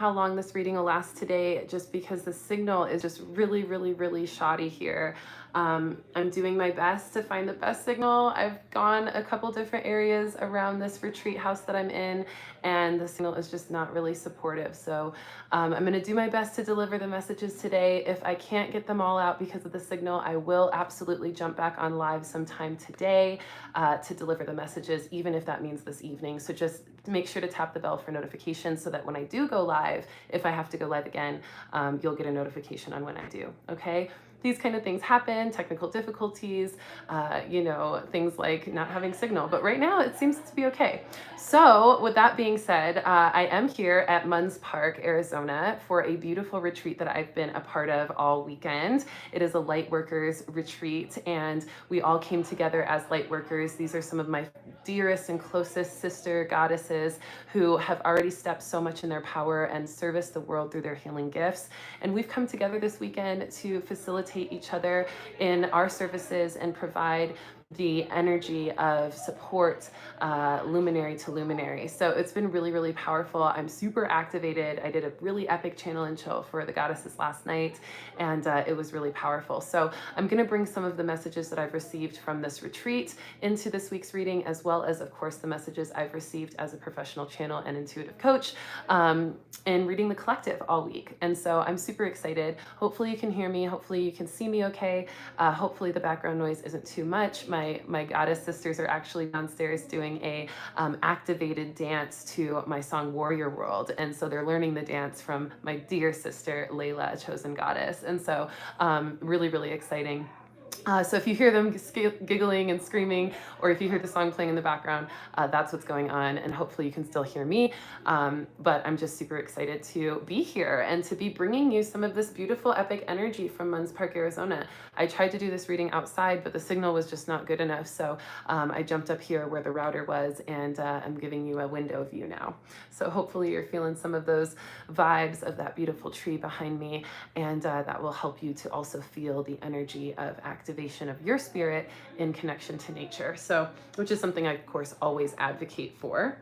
how long this reading will last today, just because the signal is just really, really, really shoddy here. I'm doing my best to find the best signal. I've gone a couple different areas around this retreat house that I'm in, and the signal is just not really supportive. So I'm going to do my best to deliver the messages today. If I can't get them all out because of the signal, I will absolutely jump back on live sometime today to deliver the messages, even if that means this evening. So just make sure to tap the bell for notifications so that when I do go live, if I have to go live again, you'll get a notification on when I do, okay? These kind of things happen, technical difficulties, things like not having signal, but right now it seems to be okay. So with that being said, I am here at Munns Park, Arizona for a beautiful retreat that I've been a part of all weekend. It is a Lightworkers retreat, and we all came together as Lightworkers. These are some of my dearest and closest sister goddesses who have already stepped so much in their power and serviced the world through their healing gifts. And we've come together this weekend to facilitate each other in our services and provide the energy of support, luminary to luminary. So it's been really, really powerful. I'm super activated. I did a really epic channel and chill for the goddesses last night, and it was really powerful. So I'm going to bring some of the messages that I've received from this retreat into this week's reading, as well as, of course, the messages I've received as a professional channel and intuitive coach in reading the collective all week. And so I'm super excited. Hopefully you can hear me. Hopefully you can see me okay. Hopefully the background noise isn't too much. My goddess sisters are actually downstairs doing a activated dance to my song Warrior World. And so they're learning the dance from my dear sister, Layla, a chosen goddess. And so really, really exciting. So if you hear them giggling and screaming, or if you hear the song playing in the background, that's what's going on, and hopefully you can still hear me. But I'm just super excited to be here and to be bringing you some of this beautiful epic energy from Munns Park, Arizona. I tried to do this reading outside, but the signal was just not good enough, so I jumped up here where the router was, and I'm giving you a window view now. So hopefully you're feeling some of those vibes of that beautiful tree behind me, and that will help you to also feel the energy of activation of your spirit in connection to nature. So, which is something I, of course, always advocate for.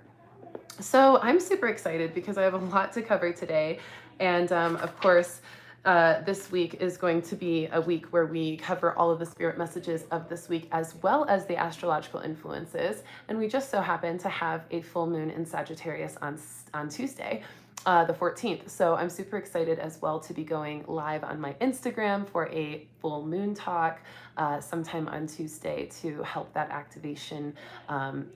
So I'm super excited because I have a lot to cover today. And of course, this week is going to be a week where we cover all of the spirit messages of this week, as well as the astrological influences. And we just so happen to have a full moon in Sagittarius on Tuesday, the 14th. So I'm super excited as well to be going live on my Instagram for a full moon talk sometime on Tuesday to help that activation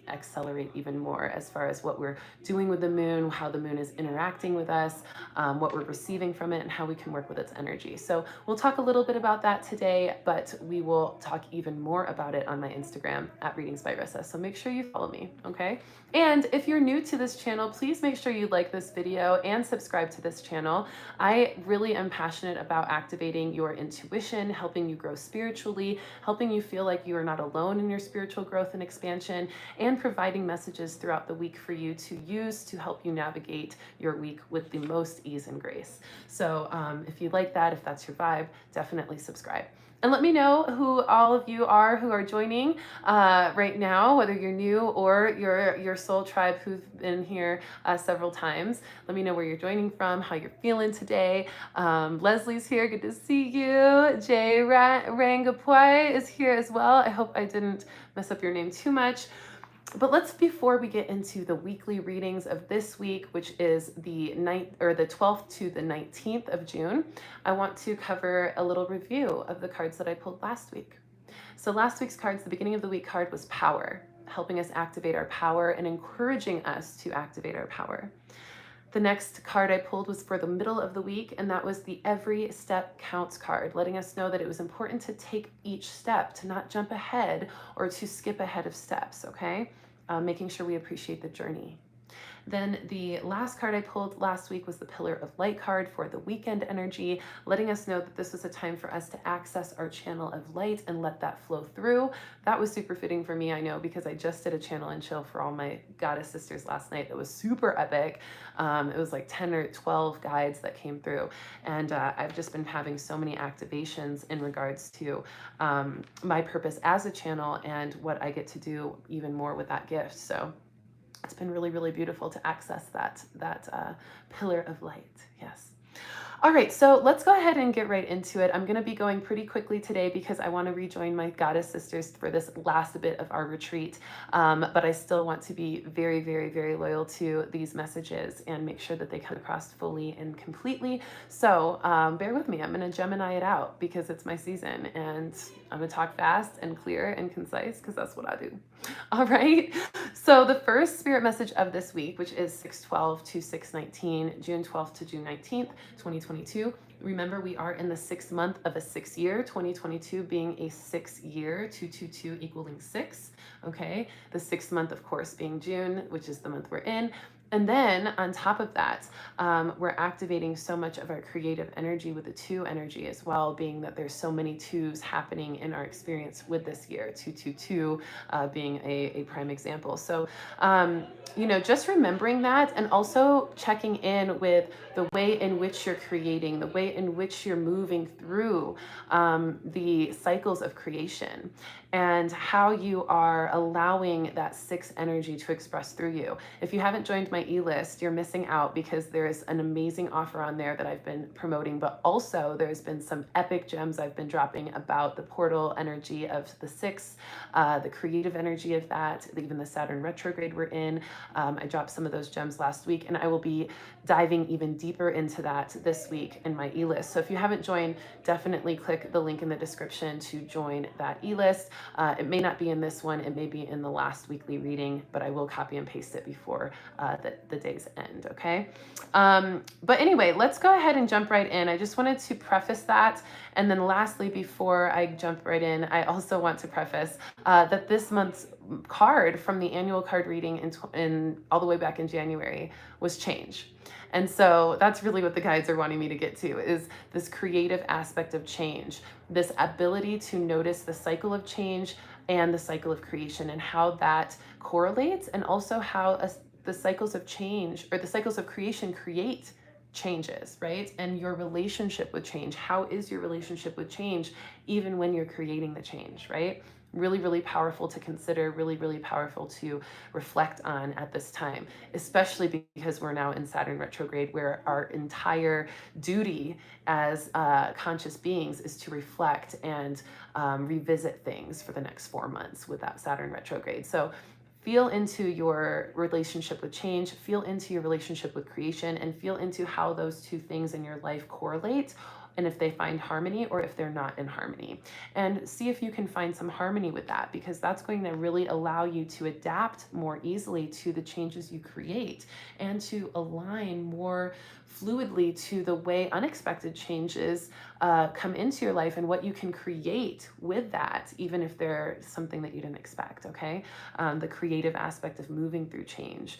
accelerate even more as far as what we're doing with the moon, how the moon is interacting with us, what we're receiving from it, and how we can work with its energy. So we'll talk a little bit about that today, but we will talk even more about it on my Instagram at Readings by Rissa. So make sure you follow me, okay? And if you're new to this channel, please make sure you like this video and subscribe to this channel. I really am passionate about activating your intuition, helping you grow spiritually, helping you feel like you are not alone in your spiritual growth and expansion, and providing messages throughout the week for you to use to help you navigate your week with the most ease and grace. So if you like that, if that's your vibe, definitely subscribe. And let me know who all of you are who are joining right now, whether you're new or your soul tribe who've been here several times. Let me know where you're joining from, how you're feeling today. Leslie's here, good to see you. Jay Rangapoi is here as well. I hope I didn't mess up your name too much. But before we get into the weekly readings of this week, which is the 12th to the 19th of June, I want to cover a little review of the cards that I pulled last week. So last week's cards, the beginning of the week card was power, helping us activate our power and encouraging us to activate our power. The next card I pulled was for the middle of the week, and that was the Every Step Counts card, letting us know that it was important to take each step, to not jump ahead or to skip ahead of steps, okay? Making sure we appreciate the journey. Then the last card I pulled last week was the Pillar of Light card for the weekend energy, letting us know that this was a time for us to access our channel of light and let that flow through. That was super fitting for me, I know, because I just did a channel and chill for all my goddess sisters last night. That was super epic. It was like 10 or 12 guides that came through. And I've just been having so many activations in regards to my purpose as a channel and what I get to do even more with that gift. So it's been really, really beautiful to access that pillar of light. Yes. All right, so let's go ahead and get right into it. I'm going to be going pretty quickly today because I want to rejoin my goddess sisters for this last bit of our retreat. But I still want to be very, very, very loyal to these messages and make sure that they come across fully and completely. So bear with me. I'm going to Gemini it out because it's my season, and I'm going to talk fast and clear and concise because that's what I do. All right. So the first spirit message of this week, which is 6/12 to 6/19, June 12th to June 19th, 2022. Remember, we are in the 6th month of a 6 year, 2022 being a 6 year, 222 equaling 6. Okay. The 6th month, of course, being June, which is the month we're in. And then on top of that, we're activating so much of our creative energy with the 2 energy as well, being that there's so many 2s happening in our experience with this year, 222 being a prime example. So, just remembering that, and also checking in with the way in which you're creating, the way in which you're moving through the cycles of creation, and how you are allowing that 6 energy to express through you. If you haven't joined my e-list, you're missing out because there's an amazing offer on there that I've been promoting, but also there's been some epic gems I've been dropping about the portal energy of the 6, the creative energy of that, even the Saturn retrograde we're in. I dropped some of those gems last week, and I will be diving even deeper into that this week in my e-list. So if you haven't joined, definitely click the link in the description to join that e-list. It may not be in this one, it may be in the last weekly reading, but I will copy and paste it before the day's end, okay? But anyway, let's go ahead and jump right in. I just wanted to preface that. And then lastly, before I jump right in, I also want to preface that this month's card from the annual card reading in all the way back in January was change. And so that's really what the guides are wanting me to get to, is this creative aspect of change, this ability to notice the cycle of change and the cycle of creation and how that correlates, and also how the cycles of change or the cycles of creation create changes, right? And your relationship with change. How is your relationship with change even when you're creating the change, right? Really, really powerful to consider, really, really powerful to reflect on at this time, especially because we're now in Saturn retrograde, where our entire duty as conscious beings is to reflect and revisit things for the next 4 months with that Saturn retrograde. So feel into your relationship with change, feel into your relationship with creation, and feel into how those 2 things in your life correlate, and if they find harmony or if they're not in harmony. And see if you can find some harmony with that, because that's going to really allow you to adapt more easily to the changes you create and to align more fluidly to the way unexpected changes come into your life and what you can create with that, even if they're something that you didn't expect, okay? The creative aspect of moving through change,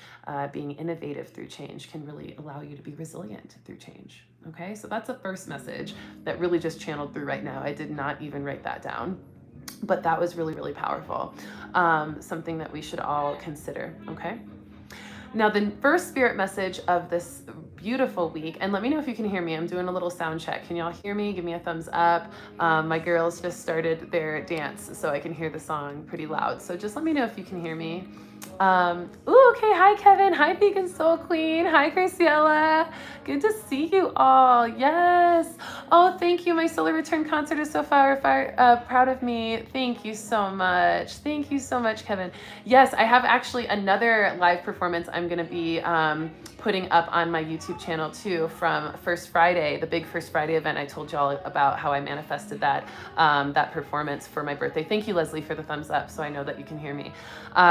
being innovative through change, can really allow you to be resilient through change, okay? So that's the first message that really just channeled through right now. I did not even write that down, but that was really, really powerful. Something that we should all consider, okay? Now, the first spirit message of this beautiful week, and let me know if you can hear me. I'm doing a little sound check. Can y'all hear me? Give me a thumbs up. My girls just started their dance, so I can hear the song pretty loud. So just let me know if you can hear me. Okay. Hi, Kevin. Hi, Vegan Soul Queen. Hi, Graciela. Good to see you all. Yes. Oh, thank you. My solar return concert is so far proud of me. Thank you so much. Thank you so much, Kevin. Yes, I have actually another live performance I'm going to be putting up on my YouTube channel too, from First Friday, the big First Friday event. I told y'all about how I manifested that performance for my birthday. Thank you, Leslie, for the thumbs up, so I know that you can hear me.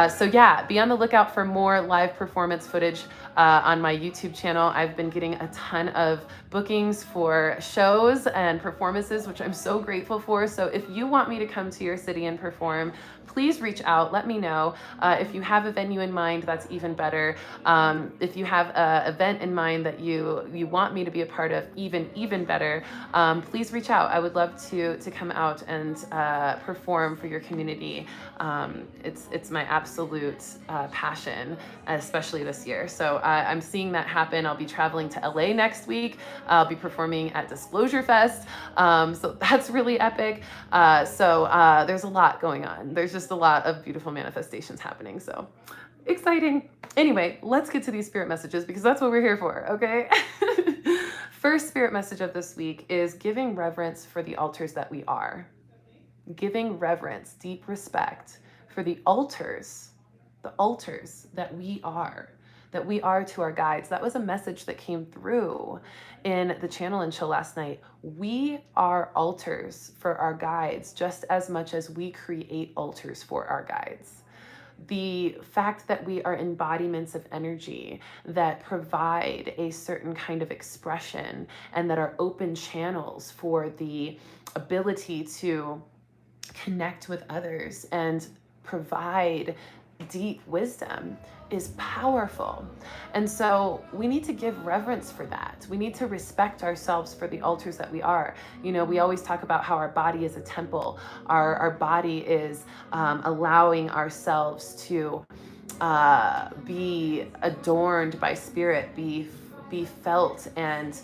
So yeah, be on the lookout for more live performance footage on my YouTube channel. I've been getting a ton of bookings for shows and performances, which I'm so grateful for. So if you want me to come to your city and perform, please reach out, let me know. If you have a venue in mind, that's even better. If you have an event in mind that you want me to be a part of, even better, please reach out. I would love to come out and perform for your community. It's my absolute passion, especially this year. So I'm seeing that happen. I'll be traveling to LA next week. I'll be performing at Disclosure Fest. So that's really epic. So there's a lot going on. There's just a lot of beautiful manifestations happening. So Exciting. Anyway, let's get to these spirit messages because that's what we're here for, okay? First spirit message of this week is giving reverence for the altars that we are. Giving reverence, deep respect for the altars that we are to our guides. That was a message that came through in the channel and chill last night. We are altars for our guides just as much as we create altars for our guides. The fact that we are embodiments of energy that provide a certain kind of expression and that are open channels for the ability to connect with others and provide deep wisdom is powerful. And so we need to give reverence for that. We need to respect ourselves for the altars that we are. You know, we always talk about how our body is a temple. Our body is allowing ourselves to be adorned by spirit, be felt and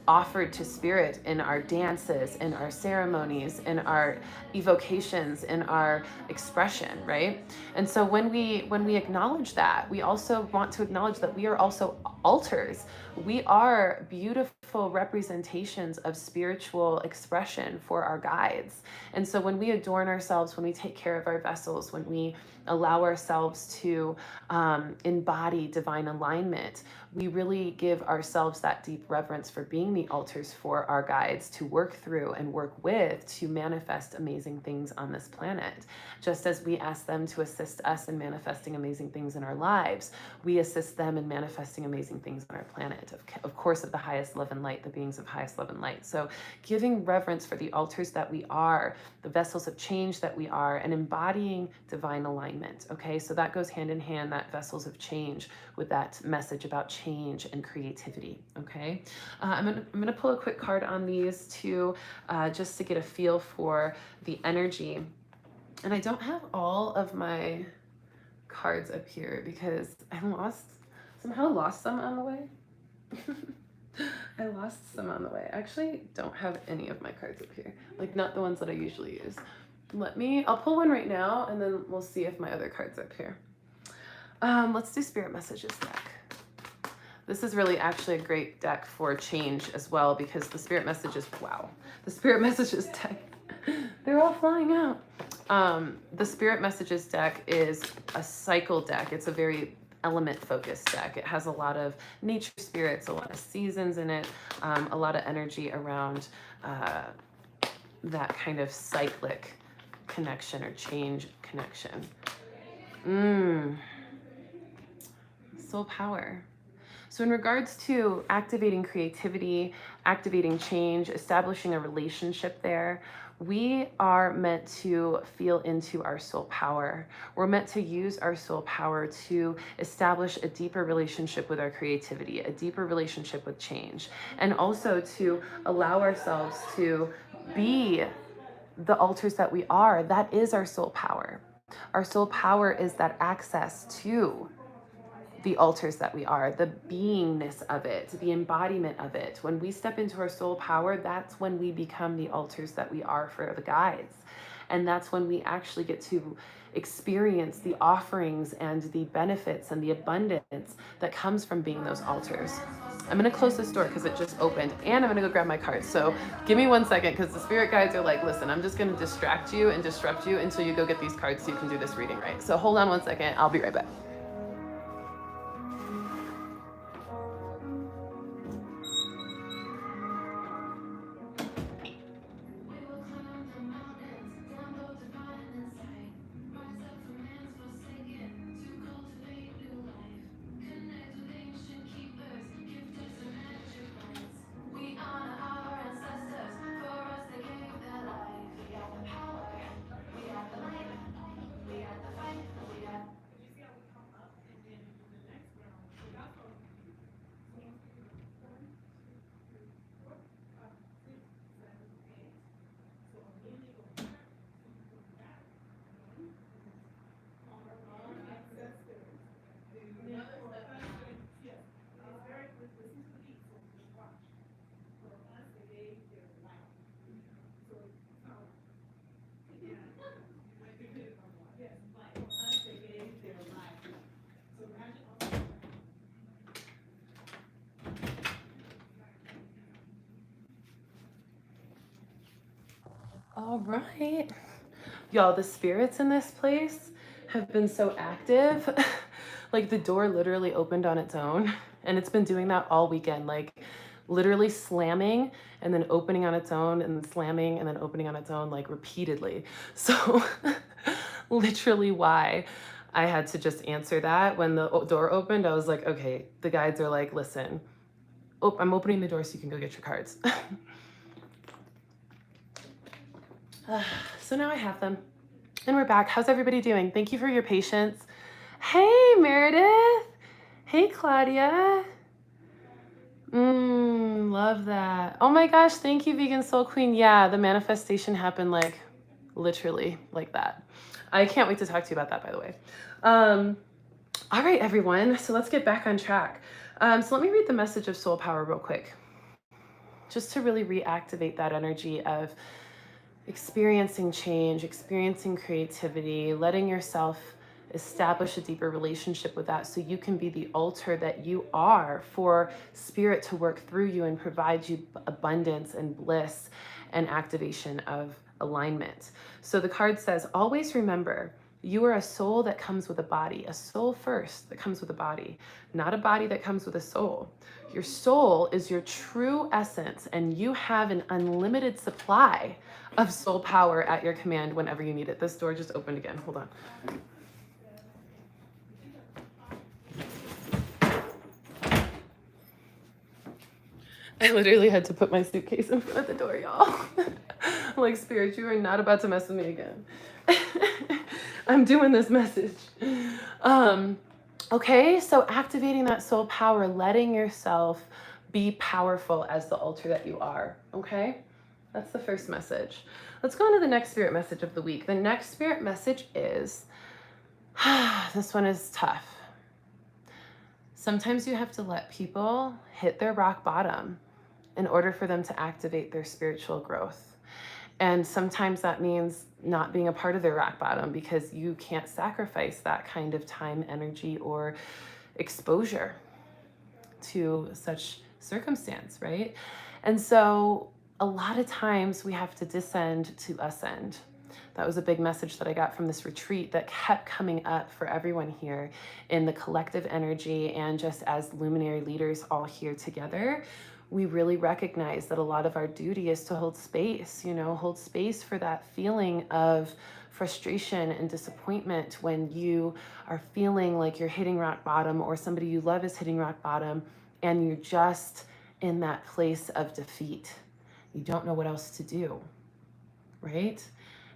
offered to spirit in our dances, in our ceremonies, in our evocations, in our expression, right? And so when we acknowledge that, we also want to acknowledge that we are also altars. We are beautiful representations of spiritual expression for our guides. And so when we adorn ourselves, when we take care of our vessels, when we allow ourselves to embody divine alignment, we really give ourselves that deep reverence for being the altars for our guides to work through and work with to manifest amazing things on this planet. Just as we ask them to assist us in manifesting amazing things in our lives, we assist them in manifesting amazing things on our planet. Of course, of the highest love and light, the beings of highest love and light. So giving reverence for the altars that we are, the vessels of change that we are, and embodying divine alignment. Okay, so that goes hand in hand, that vessels of change, with that message about change and creativity. Okay, I'm gonna pull a quick card on these two, just to get a feel for the energy. And I don't have all of my cards up here because I somehow lost some on the way. I lost some on the way. I actually don't have any of my cards up here, like not the ones that I usually use. I'll pull one right now and then we'll see if my other card's up here. Let's do Spirit Messages deck. This is really actually a great deck for change as well because the Spirit Messages, wow, the Spirit Messages deck, they're all flying out. The Spirit Messages deck is a cycle deck. It's a very element focused deck. It has a lot of nature spirits, a lot of seasons in it, a lot of energy around that kind of cyclic connection or change connection. Soul power. So in regards to activating creativity, activating change, establishing a relationship there, we are meant to feel into our soul power. We're meant to use our soul power to establish a deeper relationship with our creativity, a deeper relationship with change, and also to allow ourselves to be the altars that we are. That is our soul power. Our soul power is that access to the altars that we are, the beingness of it, the embodiment of it. When we step into our soul power, that's when we become the altars that we are for the guides. And that's when we actually get to experience the offerings and the benefits and the abundance that comes from being those altars. I'm going to close this door because it just opened and I'm going to go grab my cards. So give me 1 second because the spirit guides are like, listen, I'm just going to distract you and disrupt you until you go get these cards so you can do this reading right. So hold on 1 second. I'll be right back. All right. Y'all, the spirits in this place have been so active. Like the door literally opened on its own, and it's been doing that all weekend, like literally slamming and then opening on its own and then slamming and then opening on its own, like repeatedly. So literally why I had to just answer that when the door opened, I was like, okay, the guides are like, listen, I'm opening the door so you can go get your cards. So now I have them. And we're back. How's everybody doing? Thank you for your patience. Hey, Meredith. Hey, Claudia. Love that. Oh my gosh, thank you, Vegan Soul Queen. Yeah, the manifestation happened like literally like that. I can't wait to talk to you about that, by the way. All right, everyone. So let's get back on track. So let me read the message of soul power real quick, just to really reactivate that energy of experiencing change, experiencing creativity, letting yourself establish a deeper relationship with that so you can be the altar that you are for spirit to work through you and provide you abundance and bliss and activation of alignment. So the card says, always remember, you are a soul that comes with a body, a soul first that comes with a body, not a body that comes with a soul. Your soul is your true essence, and you have an unlimited supply of soul power at your command whenever you need it. This door just opened again. Hold on. I literally had to put my suitcase in front of the door, y'all. Like, Spirit, you are not about to mess with me again. I'm doing this message. Okay, so activating that soul power, letting yourself be powerful as the altar that you are, okay? That's the first message. Let's go on to the next spirit message of the week. The next spirit message is, this one is tough. Sometimes you have to let people hit their rock bottom in order for them to activate their spiritual growth. And sometimes that means not being a part of their rock bottom because you can't sacrifice that kind of time, energy, or exposure to such circumstance, right? And so a lot of times we have to descend to ascend. That was a big message that I got from this retreat that kept coming up for everyone here in the collective energy, and just as luminary leaders all here together. We really recognize that a lot of our duty is to hold space, hold space for that feeling of frustration and disappointment when you are feeling like you're hitting rock bottom, or somebody you love is hitting rock bottom, and you're just in that place of defeat. You don't know what else to do, right?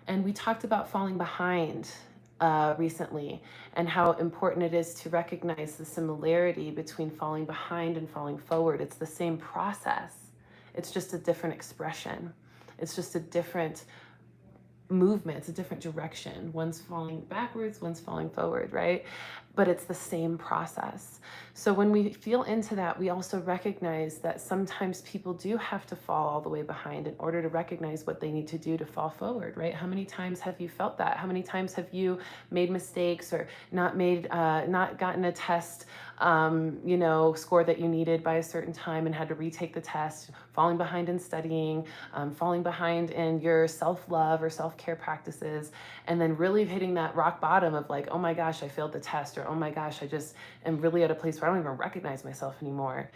And we talked about falling behind recently, and how important it is to recognize the similarity between falling behind and falling forward. It's the same process. It's just a different expression. It's just a different movement. It's a different direction. One's falling backwards, one's falling forward, right? But it's the same process. So when we feel into that, we also recognize that sometimes people do have to fall all the way behind in order to recognize what they need to do to fall forward, right? How many times have you felt that? How many times have you made mistakes, or not gotten a test, score that you needed by a certain time and had to retake the test, falling behind in studying, falling behind in your self-love or self-care practices, and then really hitting that rock bottom of like, oh my gosh, I failed the test, or oh my gosh, I just am really at a place where I don't even recognize myself anymore,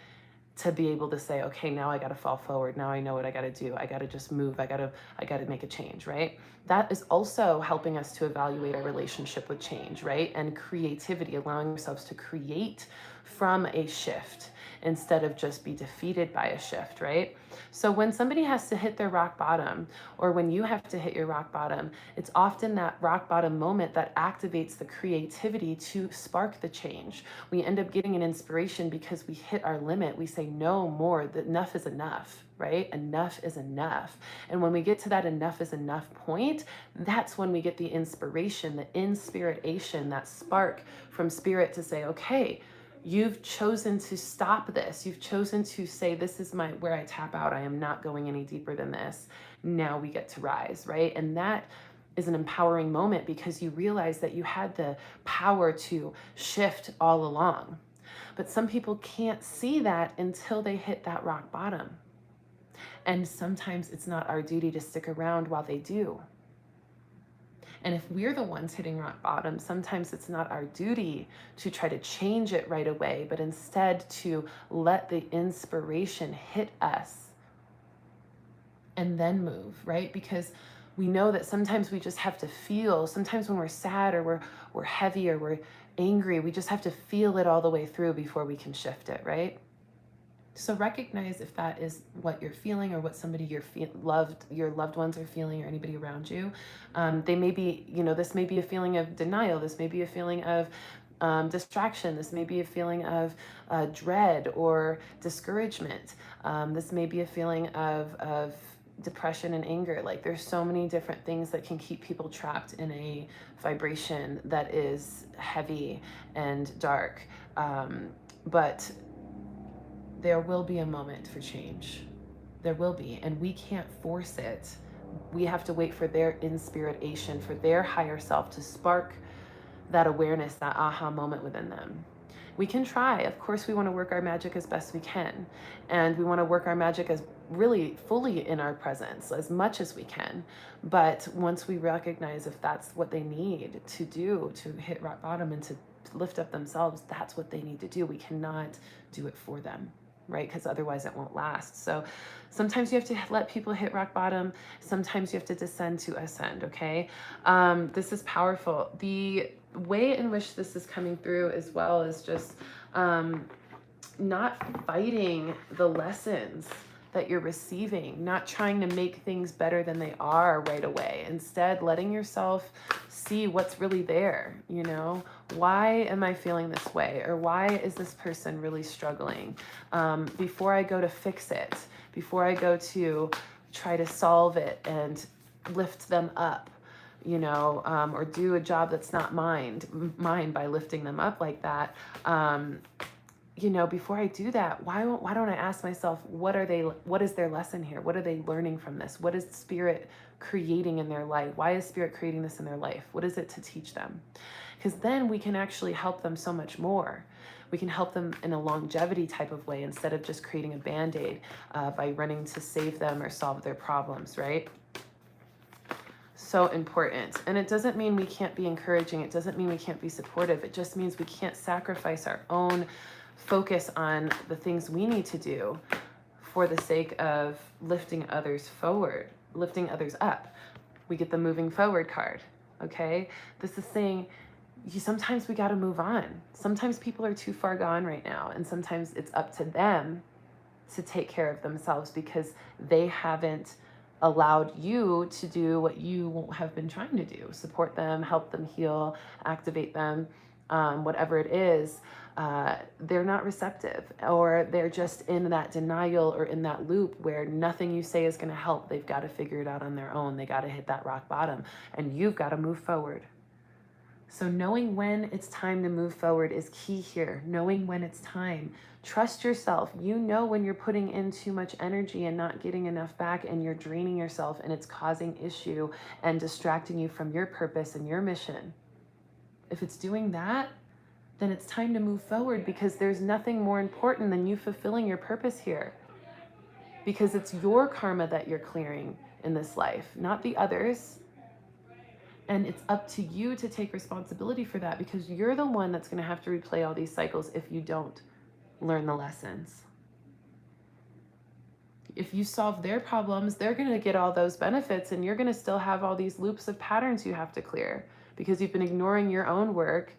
to be able to say, okay, now I got to fall forward. Now I know what I got to do. I got to just move. I got to make a change, right? That is also helping us to evaluate our relationship with change, right? And creativity, allowing ourselves to create from a shift instead of just be defeated by a shift, right? So when somebody has to hit their rock bottom, or when you have to hit your rock bottom, it's often that rock bottom moment that activates the creativity to spark the change. We end up getting an inspiration because we hit our limit. We say, no more, that enough is enough, right? Enough is enough. And when we get to that enough is enough point, that's when we get the inspiration, the inspiration, that spark from spirit to say, okay, you've chosen to stop this. You've chosen to say, this is where I tap out. I am not going any deeper than this. Now we get to rise, right? And that is an empowering moment because you realize that you had the power to shift all along. But some people can't see that until they hit that rock bottom. And sometimes it's not our duty to stick around while they do. And if we're the ones hitting rock bottom, sometimes it's not our duty to try to change it right away, but instead to let the inspiration hit us and then move, right? Because we know that sometimes we just have to feel, sometimes when we're sad or we're heavy or we're angry, we just have to feel it all the way through before we can shift it, right? So recognize if that is what you're feeling or what somebody your loved ones are feeling or anybody around you. They may be, this may be a feeling of denial. This may be a feeling of distraction. This may be a feeling of dread or discouragement. This may be a feeling of depression and anger. Like there's so many different things that can keep people trapped in a vibration that is heavy and dark. But there will be a moment for change. There will be, and we can't force it. We have to wait for their inspiration, for their higher self to spark that awareness, that aha moment within them. We can try. Of course, we want to work our magic as best we can. And we want to work our magic as really fully in our presence, as much as we can. But once we recognize if that's what they need to do to hit rock bottom and to lift up themselves, that's what they need to do. We cannot do it for them, right? Because otherwise it won't last. So sometimes you have to let people hit rock bottom. Sometimes you have to descend to ascend, okay? This is powerful. The way in which this is coming through as well is just not fighting the lessons that you're receiving, not trying to make things better than they are right away. Instead, letting yourself see what's really there, Why am I feeling this way? Or why is this person really struggling? Before I go to fix it, before I go to try to solve it and lift them up, or do a job that's not mine by lifting them up like that, before I do that, why don't I ask myself, what is their lesson here? What are they learning from this? What is Spirit creating in their life? Why is Spirit creating this in their life? What is it to teach them? Because then we can actually help them so much more. We can help them in a longevity type of way instead of just creating a Band-Aid by running to save them or solve their problems, right? So important. And it doesn't mean we can't be encouraging. It doesn't mean we can't be supportive. It just means we can't sacrifice our own focus on the things we need to do for the sake of lifting others forward, lifting others up. We get the moving forward card, okay? This is saying sometimes we got to move on. Sometimes people are too far gone right now, and sometimes it's up to them to take care of themselves because they haven't allowed you to do what you have been trying to do. Support them, help them heal, activate them, whatever it is. They're not receptive, or they're just in that denial or in that loop where nothing you say is going to help. They've got to figure it out on their own. They got to hit that rock bottom, and you've got to move forward. So knowing when it's time to move forward is key here. Knowing when it's time. Trust yourself. You know when you're putting in too much energy and not getting enough back, and you're draining yourself, and it's causing issue and distracting you from your purpose and your mission. If it's doing that, then it's time to move forward, because there's nothing more important than you fulfilling your purpose here. Because it's your karma that you're clearing in this life, not the others. And it's up to you to take responsibility for that, because you're the one that's going to have to replay all these cycles if you don't learn the lessons. If you solve their problems, they're going to get all those benefits, and you're going to still have all these loops of patterns you have to clear because you've been ignoring your own work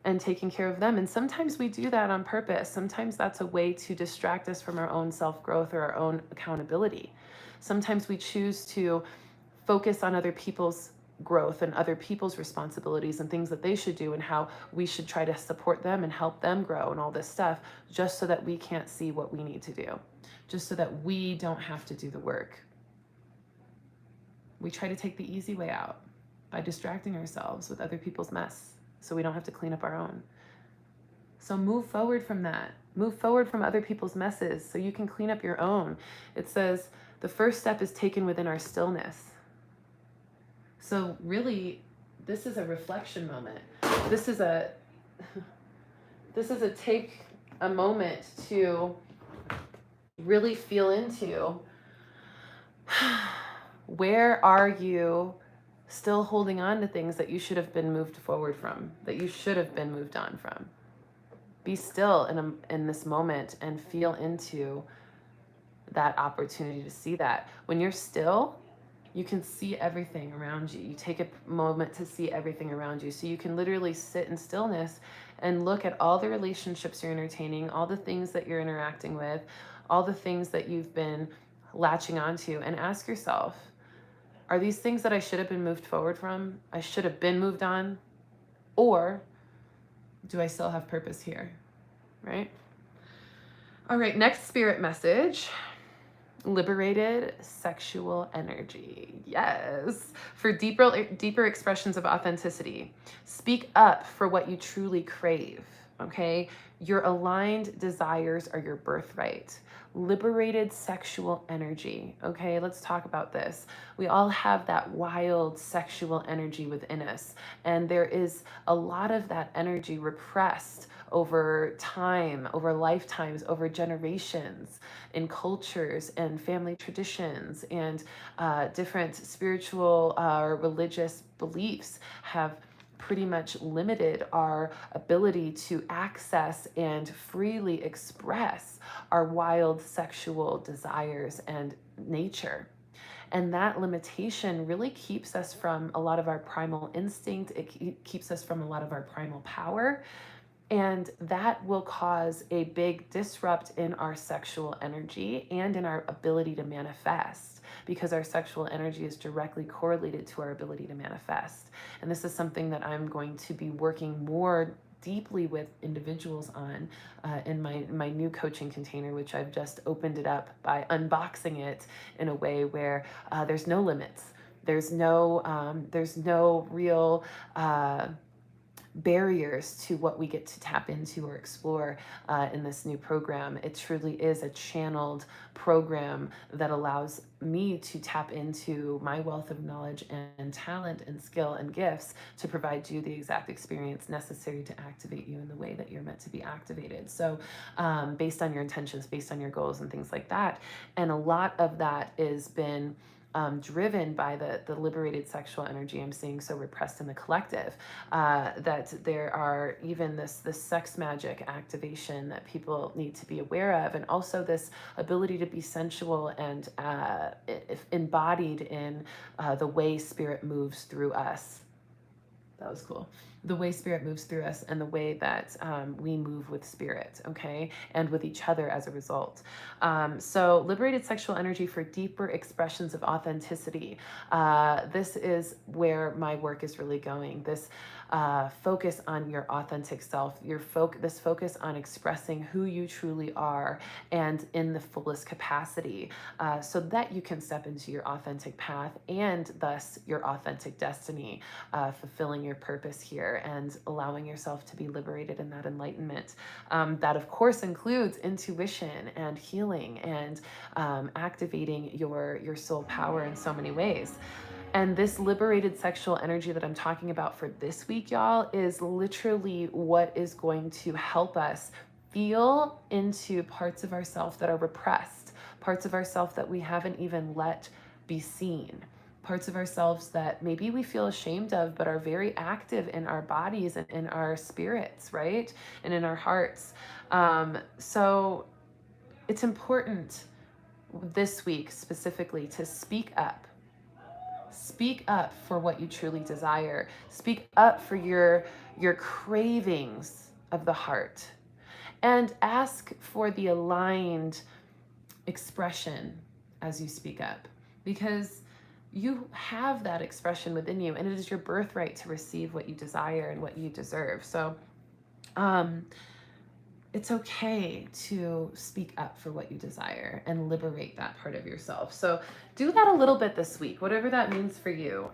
and taking care of them. And sometimes we do that on purpose. Sometimes that's a way to distract us from our own self-growth or our own accountability. Sometimes we choose to focus on other people's growth and other people's responsibilities and things that they should do and how we should try to support them and help them grow and all this stuff, just so that we can't see what we need to do, just so that we don't have to do the work. We try to take the easy way out by distracting ourselves with other people's mess so we don't have to clean up our own. So move forward from that. Move forward from other people's messes so you can clean up your own. It says the first step is taken within our stillness. So really, this is a reflection moment. This is a take a moment to really feel into Where are you still holding on to things that you should have been moved forward from, that you should have been moved on from? Be still in this moment and feel into that opportunity to see that. When you're still, you can see everything around you. You take a moment to see everything around you. So you can literally sit in stillness and look at all the relationships you're entertaining, all the things that you're interacting with, all the things that you've been latching onto, and ask yourself, are these things that I should have been moved forward from? I should have been moved on? Or do I still have purpose here? Right? All right, next spirit message. Liberated sexual energy. Yes. For deeper expressions of authenticity. Speak up for what you truly crave. Okay? Your aligned desires are your birthright. Liberated sexual energy. Okay, let's talk about this. We all have that wild sexual energy within us, and there is a lot of that energy repressed over time, over lifetimes, over generations, in cultures and family traditions, and different spiritual or religious beliefs have pretty much limited our ability to access and freely express our wild sexual desires and nature. And that limitation really keeps us from a lot of our primal instinct. It keeps us from a lot of our primal power. And that will cause a big disrupt in our sexual energy and in our ability to manifest, because our sexual energy is directly correlated to our ability to manifest. And this is something that I'm going to be working more deeply with individuals on in my new coaching container, which I've just opened it up by unboxing it in a way where there's no limits. There's no real barriers to what we get to tap into or explore in this new program. It truly is a channeled program that allows me to tap into my wealth of knowledge and talent and skill and gifts to provide you the exact experience necessary to activate you in the way that you're meant to be activated. So based on your intentions, based on your goals and things like that. And a lot of that has been driven by the liberated sexual energy I'm seeing so repressed in the collective, that there are even this sex magic activation that people need to be aware of, and also this ability to be sensual and embodied in the way spirit moves through us. That was cool. The way spirit moves through us and the way that we move with spirit, okay? And with each other as a result. So liberated sexual energy for deeper expressions of authenticity. This is where my work is really going. This focus on your authentic self, this focus on expressing who you truly are and in the fullest capacity, so that you can step into your authentic path and thus your authentic destiny, fulfilling your purpose here and allowing yourself to be liberated in that enlightenment. That of course includes intuition and healing and activating your soul power in so many ways. And this liberated sexual energy that I'm talking about for this week, y'all, is literally what is going to help us feel into parts of ourselves that are repressed, parts of ourselves that we haven't even let be seen, parts of ourselves that maybe we feel ashamed of, but are very active in our bodies and in our spirits, right? And in our hearts. So it's important this week specifically to speak up. Speak up for what you truly desire. Speak up for your cravings of the heart. And ask for the aligned expression as you speak up. Because you have that expression within you, and it is your birthright to receive what you desire and what you deserve. So it's okay to speak up for what you desire and liberate that part of yourself. So do that a little bit this week, whatever that means for you.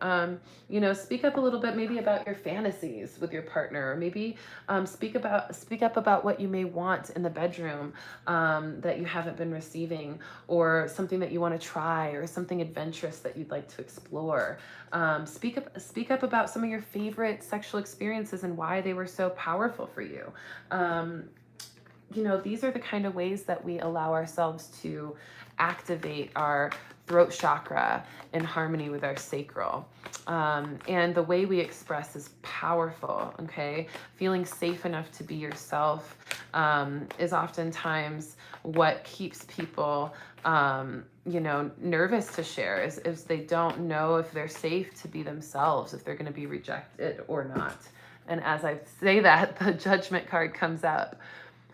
Speak up a little bit, maybe about your fantasies with your partner, or maybe speak up about what you may want in the bedroom that you haven't been receiving, or something that you want to try, or something adventurous that you'd like to explore. Speak up about some of your favorite sexual experiences and why they were so powerful for you. These are the kind of ways that we allow ourselves to activate our throat chakra in harmony with our sacral. And the way we express is powerful, okay? Feeling safe enough to be yourself is oftentimes what keeps people, nervous to share, is they don't know if they're safe to be themselves, if they're going to be rejected or not. And as I say that, the judgment card comes up.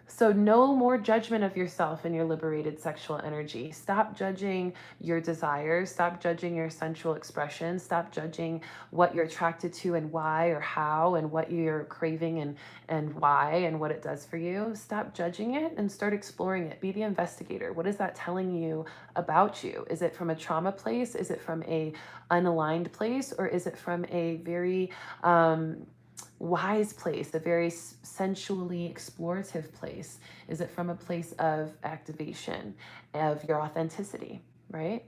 So no more judgment of yourself and your liberated sexual energy. Stop judging your desires. Stop judging your sensual expression. Stop judging what you're attracted to and why or how, and what you're craving and why and what it does for you. Stop judging it and start exploring it. Be the investigator. What is that telling you about you? Is it from a trauma place? Is it from a unaligned place? Or is it from a very wise place, a very sensually explorative place? Is it from a place of activation of your authenticity, right?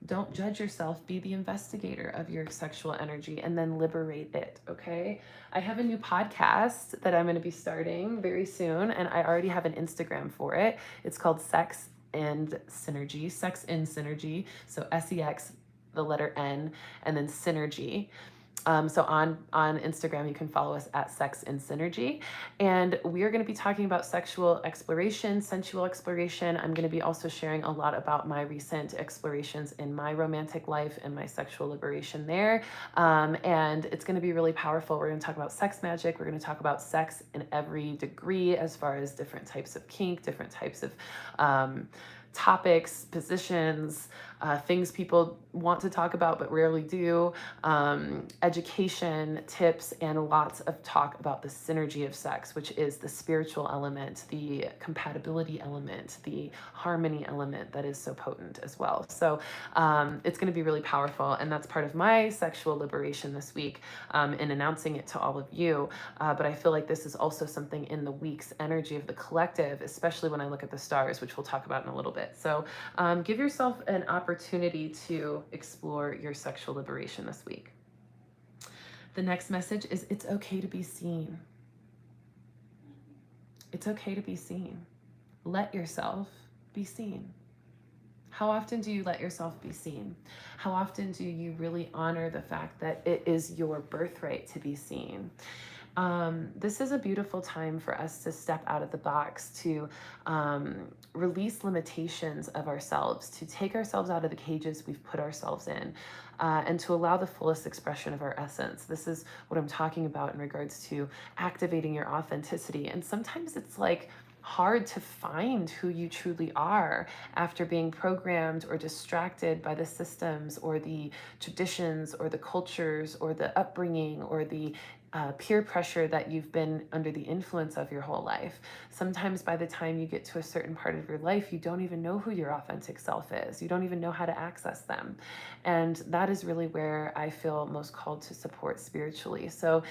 Don't judge yourself. Be the investigator of your sexual energy and then liberate it, okay? I have a new podcast that I'm going to be starting very soon, and I already have an Instagram for it. It's called Sex and Synergy, Sex in Synergy. So SEX, the letter N, and then Synergy. So on Instagram, you can follow us at Sex in Synergy. And we are going to be talking about sexual exploration, sensual exploration. I'm going to be also sharing a lot about my recent explorations in my romantic life and my sexual liberation there. And it's going to be really powerful. We're going to talk about sex magic. We're going to talk about sex in every degree, as far as different types of kink, different types of topics, positions, things people want to talk about but rarely do, education, tips, and lots of talk about the synergy of sex, which is the spiritual element, the compatibility element, the harmony element that is so potent as well. So it's going to be really powerful, and that's part of my sexual liberation this week, in announcing it to all of you. But I feel like this is also something in the week's energy of the collective, especially when I look at the stars, which we'll talk about in a little bit. So give yourself an opportunity to explore your sexual liberation this week. The next message is, it's okay to be seen. It's okay to be seen. Let yourself be seen. How often do you let yourself be seen? How often do you really honor the fact that it is your birthright to be seen? This is a beautiful time for us to step out of the box, to release limitations of ourselves, to take ourselves out of the cages we've put ourselves in, and to allow the fullest expression of our essence. This is what I'm talking about in regards to activating your authenticity. And sometimes it's like hard to find who you truly are after being programmed or distracted by the systems or the traditions or the cultures or the upbringing or the peer pressure that you've been under the influence of your whole life. Sometimes by the time you get to a certain part of your life, you don't even know who your authentic self is. You don't even know how to access them. And that is really where I feel most called to support spiritually. So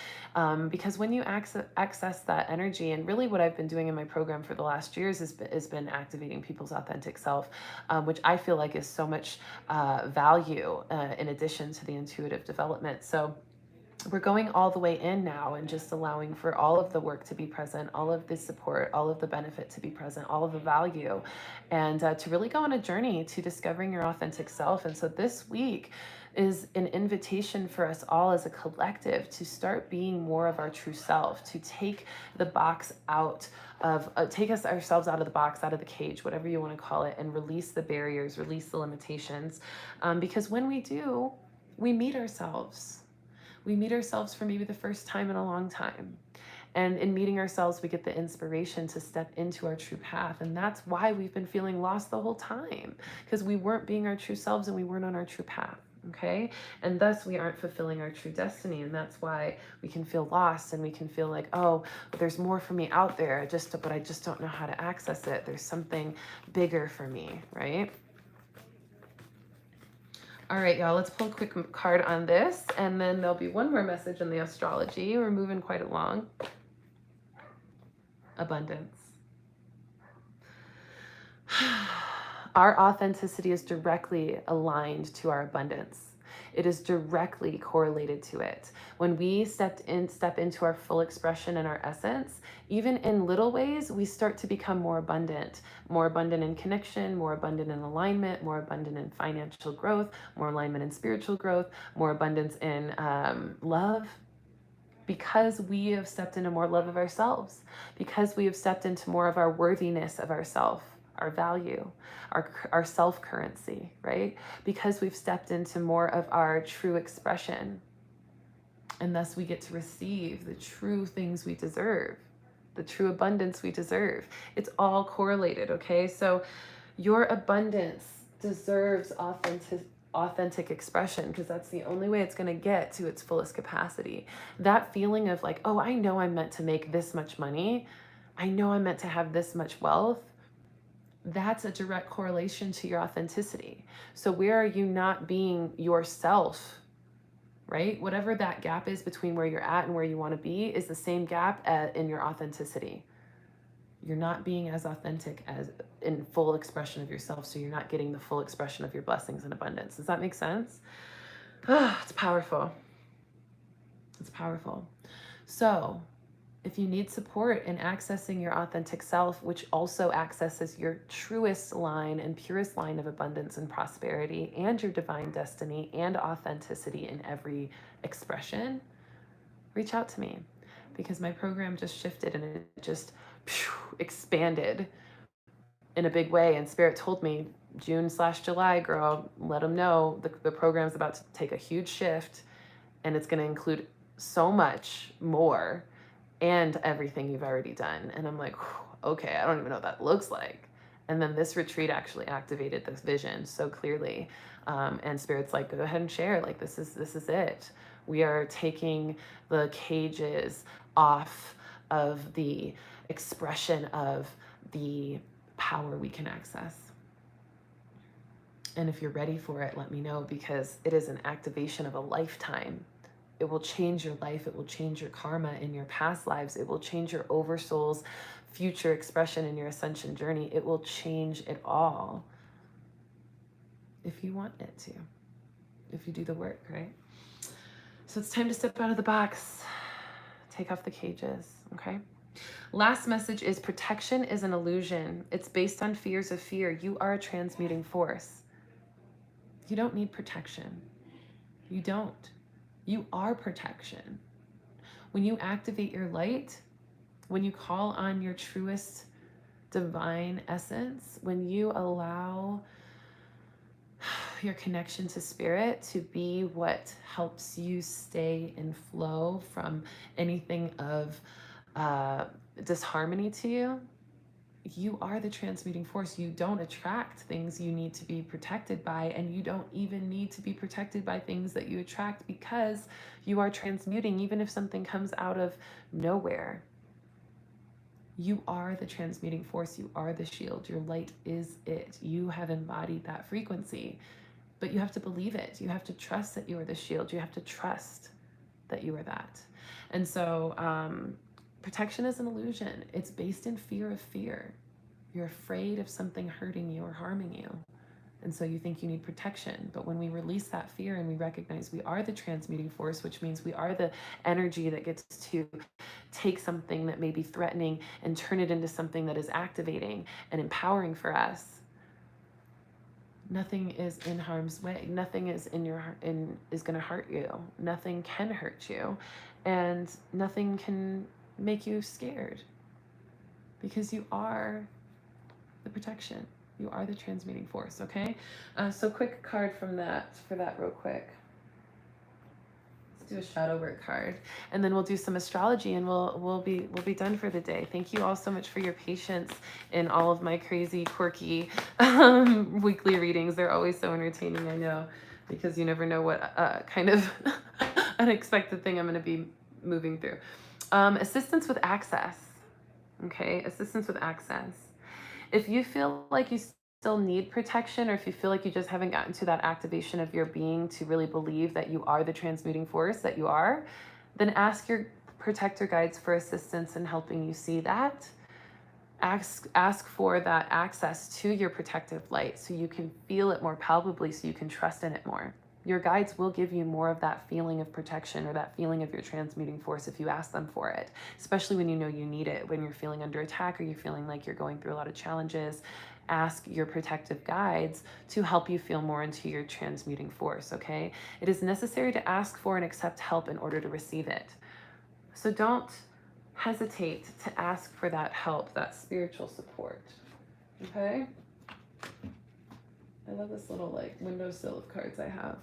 because when you access that energy, and really what I've been doing in my program for the last years has been activating people's authentic self, which I feel like is so much value in addition to the intuitive development. So we're going all the way in now and just allowing for all of the work to be present, all of the support, all of the benefit to be present, all of the value, and to really go on a journey to discovering your authentic self. And so this week is an invitation for us all as a collective to start being more of our true self, to take the box out of, take us ourselves out of the box, out of the cage, whatever you want to call it, and release the barriers, release the limitations. Because when we do, we meet ourselves. We meet ourselves for maybe the first time in a long time. And in meeting ourselves, we get the inspiration to step into our true path. And that's why we've been feeling lost the whole time, because we weren't being our true selves and we weren't on our true path. Okay. And thus we aren't fulfilling our true destiny. And that's why we can feel lost and we can feel like, oh, but there's more for me out there. But I just don't know how to access it. There's something bigger for me. Right. All right, y'all, let's pull a quick card on this, and then there'll be one more message in the astrology. We're moving quite along. Abundance. Our authenticity is directly aligned to our abundance. It is directly correlated to it. When we step into our full expression and our essence, even in little ways, we start to become more abundant in connection, more abundant in alignment, more abundant in financial growth, more alignment in spiritual growth, more abundance in love, because we have stepped into more love of ourselves, because we have stepped into more of our worthiness of ourself, our value, our self-currency, right? Because we've stepped into more of our true expression. And thus we get to receive the true things we deserve, the true abundance we deserve. It's all correlated, okay? So your abundance deserves authentic expression, because that's the only way it's going to get to its fullest capacity. That feeling of like, oh, I know I'm meant to make this much money. I know I'm meant to have this much wealth. That's a direct correlation to your authenticity. So where are you not being yourself, right? Whatever that gap is between where you're at and where you want to be is the same gap in your authenticity. You're not being as authentic as in full expression of yourself, so you're not getting the full expression of your blessings and abundance. Does that make sense? It's powerful. It's powerful. So if you need support in accessing your authentic self, which also accesses your truest line and purest line of abundance and prosperity and your divine destiny and authenticity in every expression, reach out to me, because my program just shifted and it just expanded in a big way. And Spirit told me, June/July, girl, let them know the program's about to take a huge shift, and it's going to include so much more and everything you've already done. And I'm like, okay, I don't even know what that looks like. And then this retreat actually activated this vision so clearly. And Spirit's like, go ahead and share. Like, this is it. We are taking the cages off of the expression of the power we can access. And if you're ready for it, let me know, because it is an activation of a lifetime. It will change your life. It will change your karma in your past lives. It will change your oversoul's future expression in your ascension journey. It will change it all if you want it to, if you do the work, right? So it's time to step out of the box, take off the cages, okay? Last message is protection is an illusion. It's based on fears of fear. You are a transmuting force. You don't need protection. You don't. You are protection. When you activate your light, when you call on your truest divine essence, when you allow your connection to spirit to be what helps you stay in flow from anything of disharmony to you, you are the transmuting force. You don't attract things you need to be protected by, and you don't even need to be protected by things that you attract, because you are transmuting. Even if something comes out of nowhere, you are the transmuting force. You are the shield. Your light is it. You have embodied that frequency, but you have to believe it. You have to trust that you are the shield. You have to trust that you are that. And so protection is an illusion. It's based in fear of fear. You're afraid of something hurting you or harming you. And so you think you need protection. But when we release that fear and we recognize we are the transmuting force, which means we are the energy that gets to take something that may be threatening and turn it into something that is activating and empowering for us, nothing is in harm's way. Nothing is is going to hurt you. Nothing can hurt you. And nothing can make you scared, because you are the protection. You are the transmuting force, okay? So quick card from that, for that real quick. Let's do a shadow work card, and then we'll do some astrology, and we'll be done for the day. Thank you all so much for your patience in all of my crazy, quirky weekly readings. They're always so entertaining, I know, because you never know what kind of unexpected thing I'm going to be moving through. Assistance with access. Okay, assistance with access. If you feel like you still need protection, or if you feel like you just haven't gotten to that activation of your being to really believe that you are the transmuting force that you are, then ask your protector guides for assistance in helping you see that. Ask for that access to your protective light so you can feel it more palpably, so you can trust in it more. Your guides will give you more of that feeling of protection or that feeling of your transmuting force if you ask them for it, especially when you know you need it, when you're feeling under attack or you're feeling like you're going through a lot of challenges. Ask your protective guides to help you feel more into your transmuting force, okay? It is necessary to ask for and accept help in order to receive it. So don't hesitate to ask for that help, that spiritual support, okay? I love this little like windowsill of cards I have.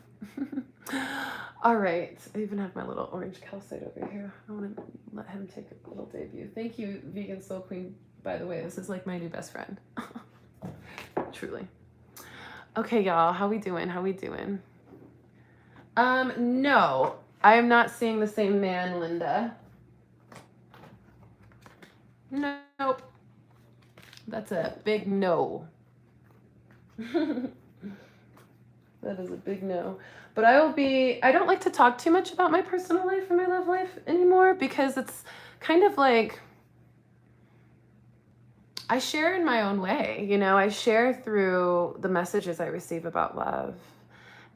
All right, I even have my little orange calcite over here. I want to let him take a little debut. Thank you, Vegan Soul Queen, by the way. This is like my new best friend. Truly. Okay, y'all, how we doing? How we doing? No, I am not seeing the same man, Linda. Nope. That's a big no. That is a big no. But I don't like to talk too much about my personal life and my love life anymore because it's kind of like, I share in my own way, you know, I share through the messages I receive about love.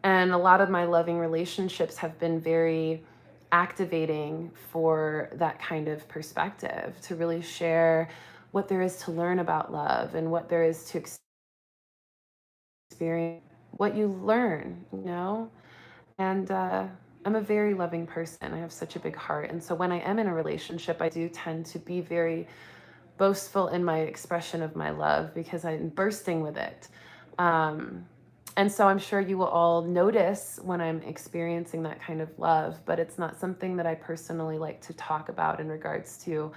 And a lot of my loving relationships have been very activating for that kind of perspective, to really share what there is to learn about love and what there is to experience, what you learn, you know? And I'm a very loving person. I have such a big heart. And so when I am in a relationship, I do tend to be very boastful in my expression of my love because I'm bursting with it. And so I'm sure you will all notice when I'm experiencing that kind of love, but it's not something that I personally like to talk about in regards to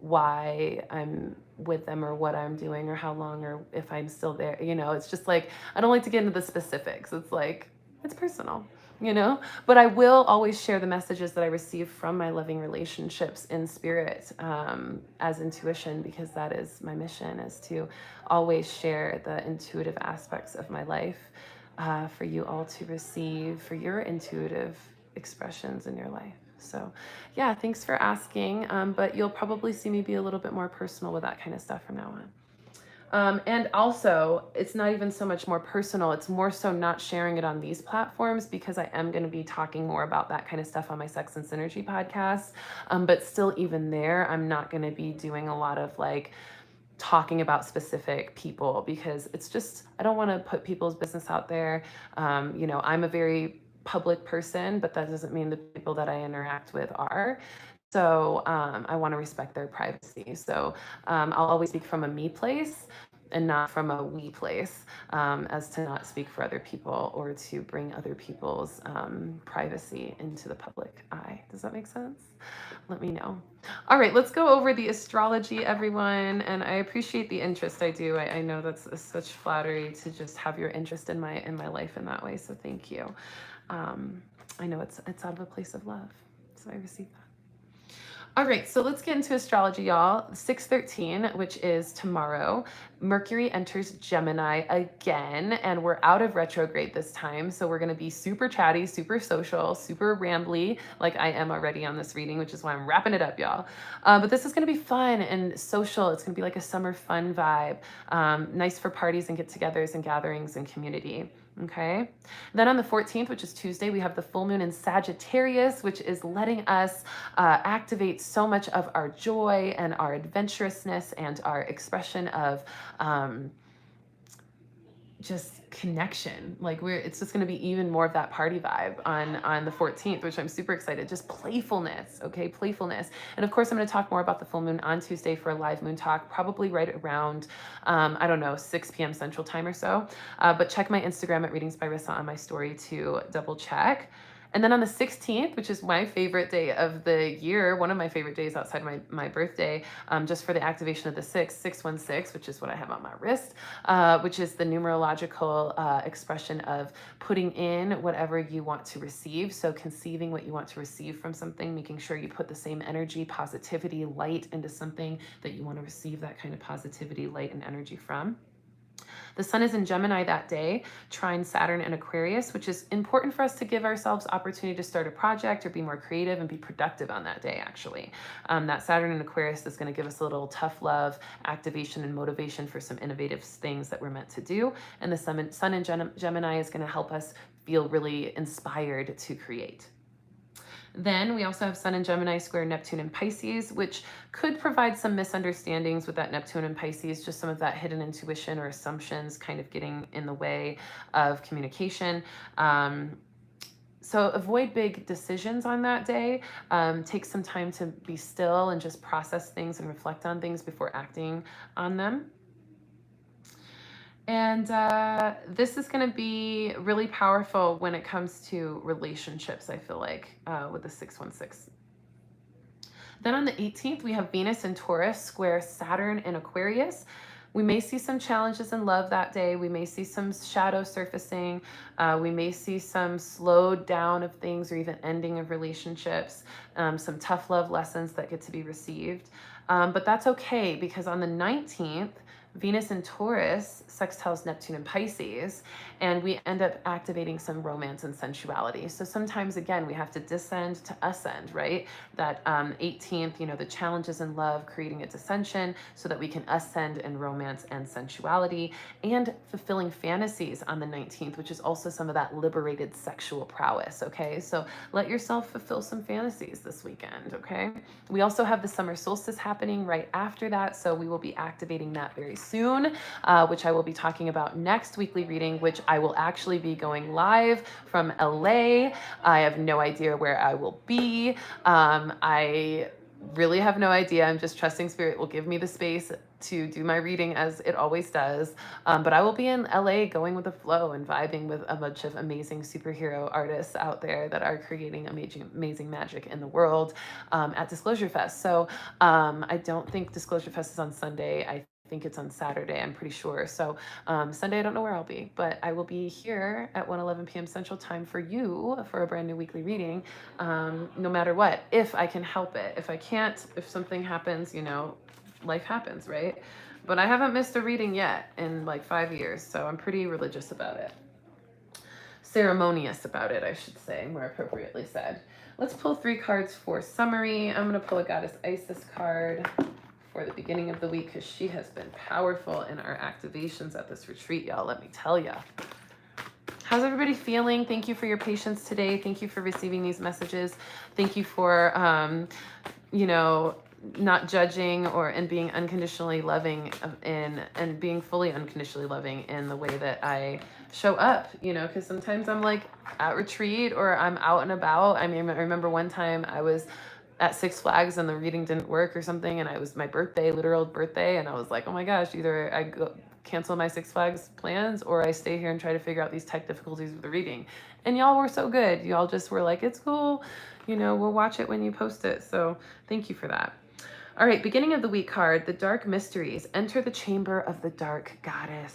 why I'm with them or what I'm doing or how long or if I'm still there. You know, it's just like, I don't like to get into the specifics. It's like, it's personal, you know, but I will always share the messages that I receive from my loving relationships in spirit, as intuition, because that is my mission, is to always share the intuitive aspects of my life, for you all to receive, for your intuitive expressions in your life. So yeah, thanks for asking. But you'll probably see me be a little bit more personal with that kind of stuff from now on. And also, it's not even so much more personal. It's more so not sharing it on these platforms because I am going to be talking more about that kind of stuff on my Sex and Synergy podcast. But still, even there, I'm not going to be doing a lot of like talking about specific people because it's just, I don't want to put people's business out there. You know, I'm a very public person, but that doesn't mean the people that I interact with are. So I want to respect their privacy. So I'll always speak from a me place and not from a we place, as to not speak for other people or to bring other people's privacy into the public eye. Does that make sense? Let me know. All right, let's go over the astrology, everyone. And I appreciate the interest. I do. I know that's such flattery to just have your interest in my life in that way. So thank you. I know it's out of a place of love. So I receive that. All right, so let's get into astrology, y'all. 6/13, which is tomorrow, Mercury enters Gemini again, and we're out of retrograde this time. So we're gonna be super chatty, super social, super rambly, like I am already on this reading, which is why I'm wrapping it up, y'all. But this is gonna be fun and social. It's gonna be like a summer fun vibe. Nice for parties and get-togethers and gatherings and community. Okay. Then on the 14th, which is Tuesday, we have the full moon in Sagittarius, which is letting us activate so much of our joy and our adventurousness and our expression of just connection. Like it's just going to be even more of that party vibe on the 14th, which I'm super excited. Just playfulness. Okay. Playfulness. And of course, I'm going to talk more about the full moon on Tuesday for a live moon talk, probably right around, I don't know, 6 p.m. Central Time or so. But check my Instagram at Readings by Rissa on my story to double check. And then on the 16th, which is my favorite day of the year, one of my favorite days outside my birthday, just for the activation of the 616, which is what I have on my wrist, which is the numerological expression of putting in whatever you want to receive. So conceiving what you want to receive from something, making sure you put the same energy, positivity, light into something that you want to receive that kind of positivity, light, and energy from. The sun is in Gemini that day, trine Saturn in Aquarius, which is important for us to give ourselves opportunity to start a project or be more creative and be productive on that day, actually. That Saturn in Aquarius is going to give us a little tough love, activation, and motivation for some innovative things that we're meant to do. And the sun in Gemini is going to help us feel really inspired to create. Then we also have Sun and Gemini square Neptune and Pisces, which could provide some misunderstandings with that Neptune and Pisces, just some of that hidden intuition or assumptions kind of getting in the way of communication. So avoid big decisions on that day. Take some time to be still and just process things and reflect on things before acting on them. And this is going to be really powerful when it comes to relationships, I feel like, with the 616. Then on the 18th, we have Venus in Taurus square Saturn in Aquarius. We may see some challenges in love that day. We may see some shadow surfacing. We may see some slowed down of things or even ending of relationships, some tough love lessons that get to be received. But that's okay, because on the 19th, Venus in Taurus sextiles Neptune and Pisces, and we end up activating some romance and sensuality. So sometimes, again, we have to descend to ascend, right? That 18th, you know, the challenges in love, creating a dissension so that we can ascend in romance and sensuality, and fulfilling fantasies on the 19th, which is also some of that liberated sexual prowess, okay? So let yourself fulfill some fantasies this weekend, okay? We also have the summer solstice happening right after that, so we will be activating that very soon, which I will be talking about next weekly reading, which I will actually be going live from LA. I have no idea where I will be. I really have no idea. I'm just trusting Spirit will give me the space to do my reading as it always does. But I will be in LA going with the flow and vibing with a bunch of amazing superhero artists out there that are creating amazing magic in the world at Disclosure Fest. So I don't think Disclosure Fest is on Sunday. I think it's on Saturday, I'm pretty sure. So Sunday, I don't know where I'll be, but I will be here at 1:11 p.m. Central Time for you for a brand new weekly reading, no matter what, if I can help it. If I can't, if something happens, you know, life happens, right? But I haven't missed a reading yet in like 5 years, so I'm pretty religious about it. Ceremonious about it, I should say, more appropriately said. Let's pull 3 cards for summary. I'm going to pull a Goddess Isis card for the beginning of the week, because she has been powerful in our activations at this retreat, y'all, let me tell ya. How's everybody feeling? Thank you for your patience today. Thank you for receiving these messages. Thank you for, you know, not judging and being unconditionally loving and being fully unconditionally loving in the way that I show up, you know, because sometimes I'm like at retreat or I'm out and about. I mean, I remember one time I was at Six Flags and the reading didn't work or something, and it was my birthday, literal birthday, and I was like, oh my gosh, either I cancel my Six Flags plans or I stay here and try to figure out these tech difficulties with the reading. And y'all were so good. Y'all just were like, it's cool, you know, we'll watch it when you post it. So thank you for that. All right, beginning of the week card, the Dark Mysteries. Enter the chamber of the Dark Goddess.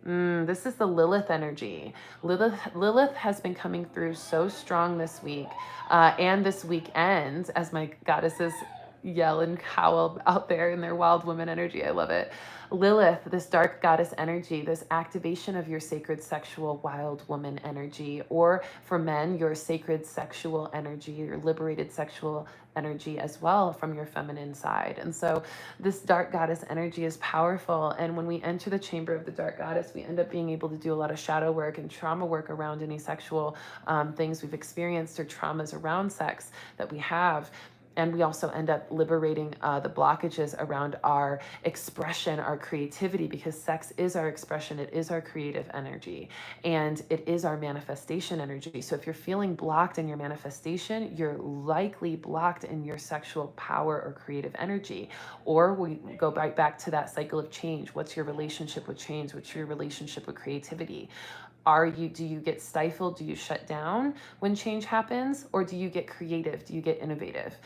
This is the Lilith energy. Lilith has been coming through so strong this week and this weekend, as my goddesses yell and howl out there in their wild woman energy. I love it. Lilith, this dark goddess energy, this activation of your sacred sexual wild woman energy, or for men, your sacred sexual energy, your liberated sexual energy as well from your feminine side. And so this dark goddess energy is powerful. And when we enter the chamber of the dark goddess, we end up being able to do a lot of shadow work and trauma work around any sexual things we've experienced or traumas around sex that we have. And we also end up liberating the blockages around our expression, our creativity, because sex is our expression, it is our creative energy, and it is our manifestation energy. So if you're feeling blocked in your manifestation, you're likely blocked in your sexual power or creative energy. Or we go right back to that cycle of change. What's your relationship with change? What's your relationship with creativity? Do you get stifled? Do you shut down when change happens? Or do you get creative? Do you get innovative?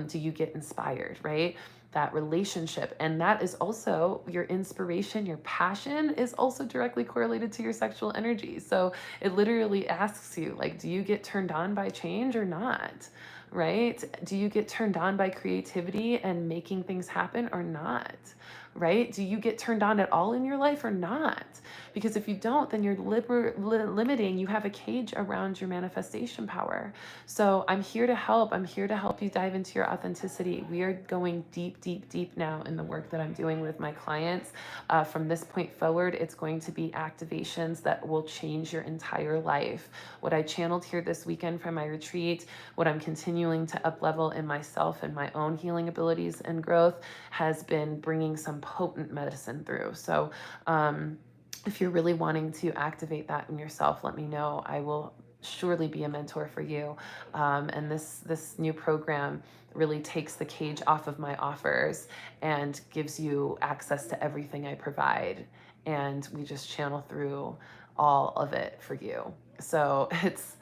Do you get inspired, right? That relationship. And that is also your inspiration, your passion is also directly correlated to your sexual energy. So it literally asks you, like, do you get turned on by change or not? right? Do you get turned on by creativity and making things happen or not? Right? Do you get turned on at all in your life or not? Because if you don't, then you're limiting. You have a cage around your manifestation power. So I'm here to help. I'm here to help you dive into your authenticity. We are going deep, deep, deep now in the work that I'm doing with my clients. From this point forward, it's going to be activations that will change your entire life. What I channeled here this weekend from my retreat, what I'm continuing to up-level in myself and my own healing abilities and growth has been bringing some potent medicine through. So if you're really wanting to activate that in yourself, let me know. I will surely be a mentor for you. And this new program really takes the cage off of my offers and gives you access to everything I provide. And we just channel through all of it for you. So it's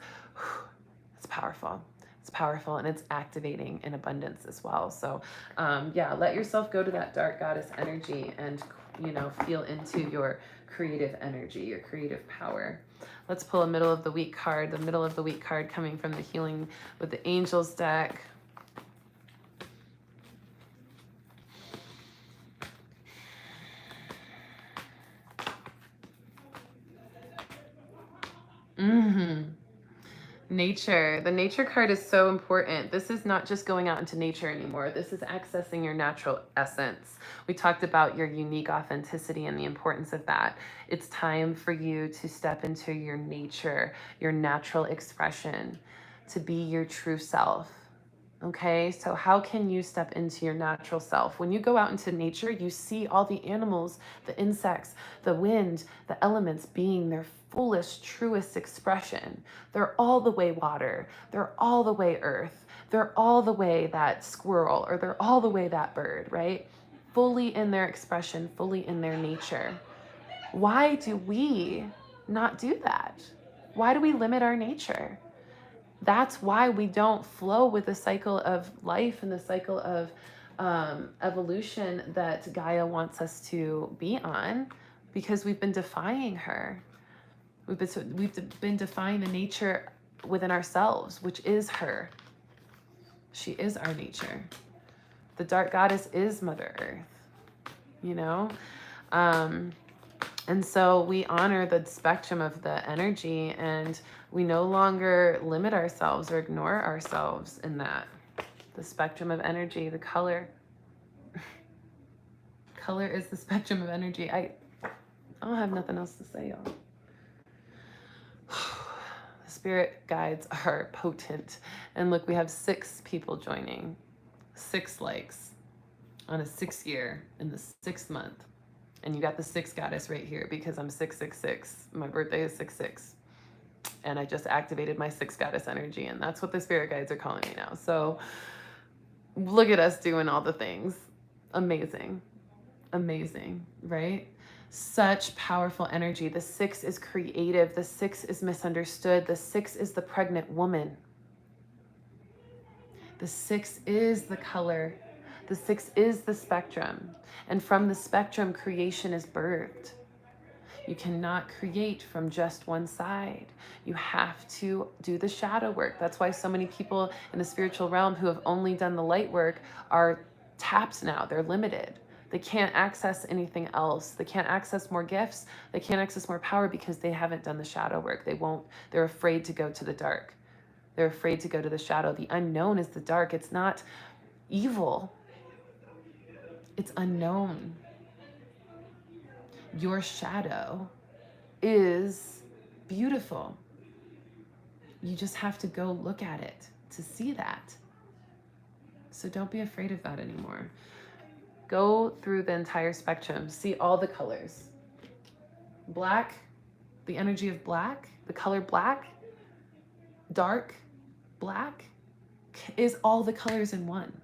powerful. It's powerful and it's activating in abundance as well. So yeah, let yourself go to that dark goddess energy and, you know, feel into your creative energy, your creative power. Let's pull a middle of the week card. The middle of the week card coming from the Healing with the Angels deck. Nature. The nature card is so important. This is not just going out into nature anymore. This is accessing your natural essence. We talked about your unique authenticity and the importance of that. It's time for you to step into your nature, your natural expression, to be your true self. Okay, so how can you step into your natural self? When you go out into nature, you see all the animals, the insects, the wind, the elements being their fullest, truest expression. They're all the way water. They're all the way earth. They're all the way that squirrel, or they're all the way that bird, right? Fully in their expression, fully in their nature. Why do we not do that? Why do we limit our nature? That's why we don't flow with the cycle of life and the cycle of evolution that Gaia wants us to be on, because we've been defying her. We've been defying the nature within ourselves, which is her. She is our nature. The dark goddess is Mother Earth, you know? And so we honor the spectrum of the energy, and we no longer limit ourselves or ignore ourselves in that. The spectrum of energy, the color. Color is the spectrum of energy. I don't have nothing else to say, y'all. The spirit guides are potent. And look, we have 6 people joining. 6 likes on a 6th year in the 6th month. And you got the 6 goddess right here because I'm 666. My birthday is 6/6. And I just activated my 6 goddess energy. And that's what the spirit guides are calling me now. So look at us doing all the things. Amazing. Amazing, right? Such powerful energy. The 6 is creative. The 6 is misunderstood. The 6 is the pregnant woman. The 6 is the color. The 6 is the spectrum. And from the spectrum, creation is birthed. You cannot create from just one side. You have to do the shadow work. That's why so many people in the spiritual realm who have only done the light work are tapped now. They're limited. They can't access anything else. They can't access more gifts. They can't access more power because they haven't done the shadow work. They're afraid to go to the dark. They're afraid to go to the shadow. The unknown is the dark. It's not evil. It's unknown. Your shadow is beautiful. You just have to go look at it to see that. So don't be afraid of that anymore. Go through the entire spectrum. See all the colors. Black, the energy of black, the color black, dark, black is all the colors in one.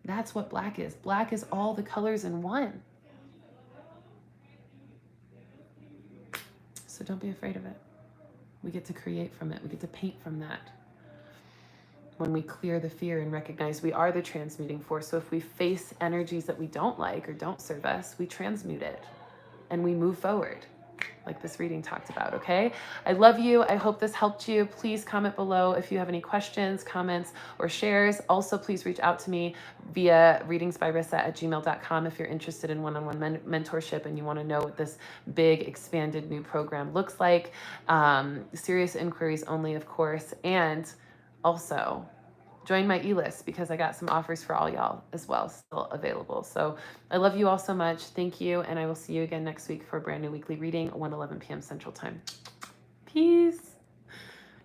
That's what black is. Black is all the colors in one. So don't be afraid of it. We get to create from it. We get to paint from that. When we clear the fear and recognize we are the transmuting force. So if we face energies that we don't like or don't serve us, we transmute it and we move forward. like this reading talked about, okay? I love you. I hope this helped you. Please comment below if you have any questions, comments, or shares. Also, please reach out to me via readingsbyrissa@gmail.com if you're interested in one-on-one mentorship and you want to know what this big expanded new program looks like. Serious inquiries only, of course. And also, join my e-list because I got some offers for all y'all as well still available. So I love you all so much. Thank you. And I will see you again next week for a brand new weekly reading, 1:11 p.m. Central Time. Peace.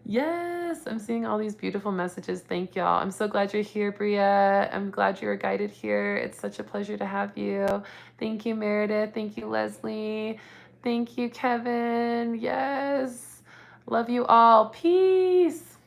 Yes, I'm seeing all these beautiful messages. Thank y'all. I'm so glad you're here, Bria. I'm glad you were guided here. It's such a pleasure to have you. Thank you, Meredith. Thank you, Leslie. Thank you, Kevin. Yes. Love you all. Peace.